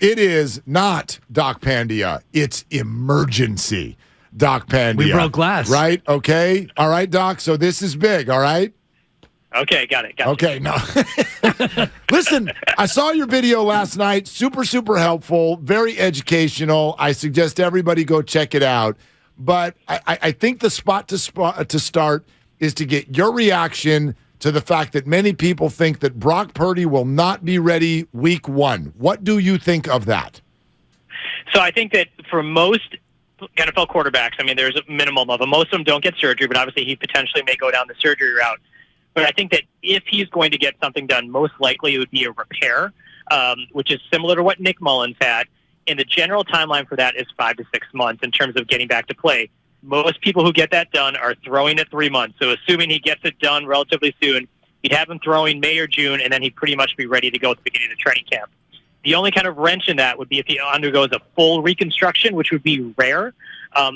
It is not Doc Pandya. It's emergency Doc Pandya. We broke glass. Right? Okay. All right, Doc. So this is big. All right. Okay, got it. Okay, no. Listen, I saw your video last night. Super, super helpful. Very educational. I suggest everybody go check it out. But I think the spot to start is to get your reaction to the fact that many people think that Brock Purdy will not be ready week 1. What do you think of that? So I think that for most NFL quarterbacks, I mean, there's a minimum of them. Most of them don't get surgery, but obviously he potentially may go down the surgery route. But I think that if he's going to get something done, most likely it would be a repair, which is similar to what Nick Mullins had. And the general timeline for that is 5 to 6 months in terms of getting back to play. Most people who get that done are throwing at 3 months. So assuming he gets it done relatively soon, he'd have him throwing May or June, and then he'd pretty much be ready to go at the beginning of the training camp. The only kind of wrench in that would be if he undergoes a full reconstruction, which would be rare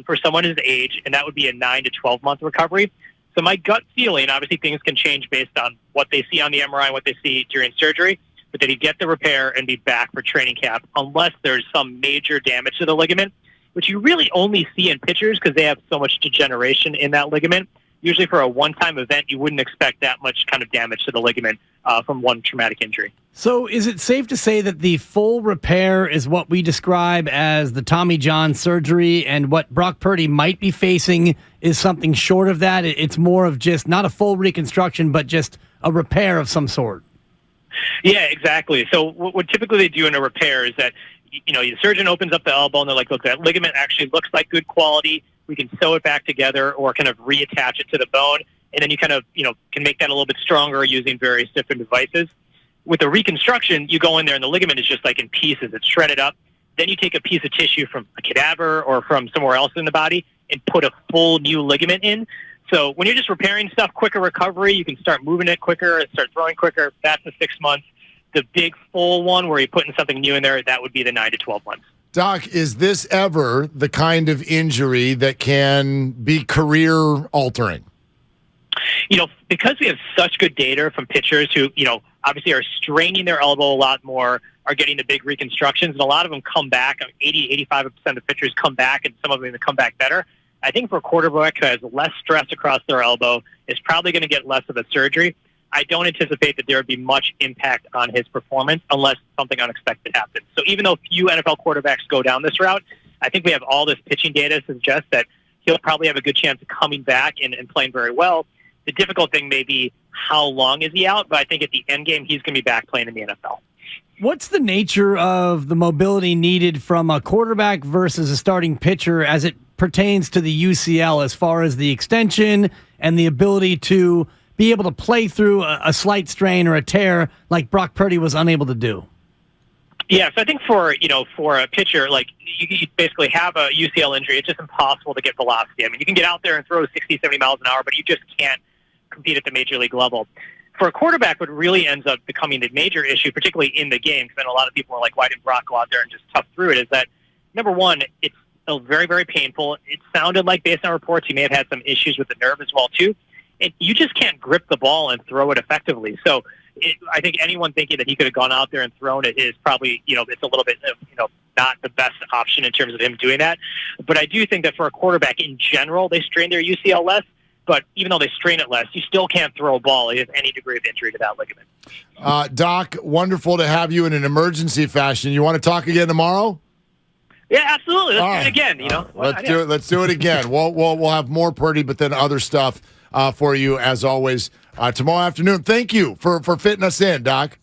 for someone his age, and that would be a 9 to 12-month recovery. So my gut feeling, obviously things can change based on what they see on the MRI and what they see during surgery, but that he'd get the repair and be back for training camp unless there's some major damage to the ligament, which you really only see in pitchers because they have so much degeneration in that ligament. Usually for a one-time event, you wouldn't expect that much kind of damage to the ligament from one traumatic injury. So is it safe to say that the full repair is what we describe as the Tommy John surgery, and what Brock Purdy might be facing is something short of that? It's more of just not a full reconstruction, but just a repair of some sort. Yeah, exactly. So what typically they do in a repair is that, the surgeon opens up the elbow and they're like, look, that ligament actually looks like good quality. We can sew it back together or kind of reattach it to the bone. And then you kind of, can make that a little bit stronger using various different devices. With a reconstruction, you go in there and the ligament is just like in pieces. It's shredded up. Then you take a piece of tissue from a cadaver or from somewhere else in the body and put a full new ligament in. So when you're just repairing stuff, quicker recovery, you can start moving it quicker and start throwing quicker. That's the 6 months. The big full one where you're putting something new in there, that would be the 9 to 12 months. Doc, is this ever the kind of injury that can be career-altering? Because we have such good data from pitchers who, obviously are straining their elbow a lot more, are getting the big reconstructions, and a lot of them come back. 85% of pitchers come back, and some of them even come back better. I think for a quarterback who has less stress across their elbow is probably going to get less of a surgery. I don't anticipate that there would be much impact on his performance unless something unexpected happens. So even though few NFL quarterbacks go down this route, I think we have all this pitching data to suggest that he'll probably have a good chance of coming back and playing very well. The difficult thing may be how long is he out, but I think at the end game, he's going to be back playing in the NFL. What's the nature of the mobility needed from a quarterback versus a starting pitcher as it pertains to the UCL, as far as the extension and the ability to be able to play through a slight strain or a tear like Brock Purdy was unable to do? Yeah, so I think for a pitcher, like you basically have a UCL injury, it's just impossible to get velocity. I mean, you can get out there and throw 60, 70 miles an hour, but you just can't compete at the major league level. For a quarterback, what really ends up becoming the major issue, particularly in the game, because then a lot of people are like, why didn't Brock go out there and just tough through it, is that, number one, it's still very, very painful. It sounded like, based on reports, he may have had some issues with the nerve as well, too. And you just can't grip the ball and throw it effectively. So I think anyone thinking that he could have gone out there and thrown it is probably, it's a little bit, not the best option in terms of him doing that. But I do think that for a quarterback in general, they strain their UCL less. But even though they strain it less, you still can't throw a ball if any degree of injury to that ligament. Doc, wonderful to have you in an emergency fashion. You want to talk again tomorrow? Yeah, absolutely. Let's do it again. Let's do it again. We'll have more Purdy, but then other stuff for you as always tomorrow afternoon. Thank you for fitting us in, Doc.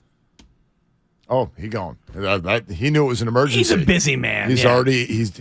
Oh, he gone. He knew it was an emergency. He's a busy man. He's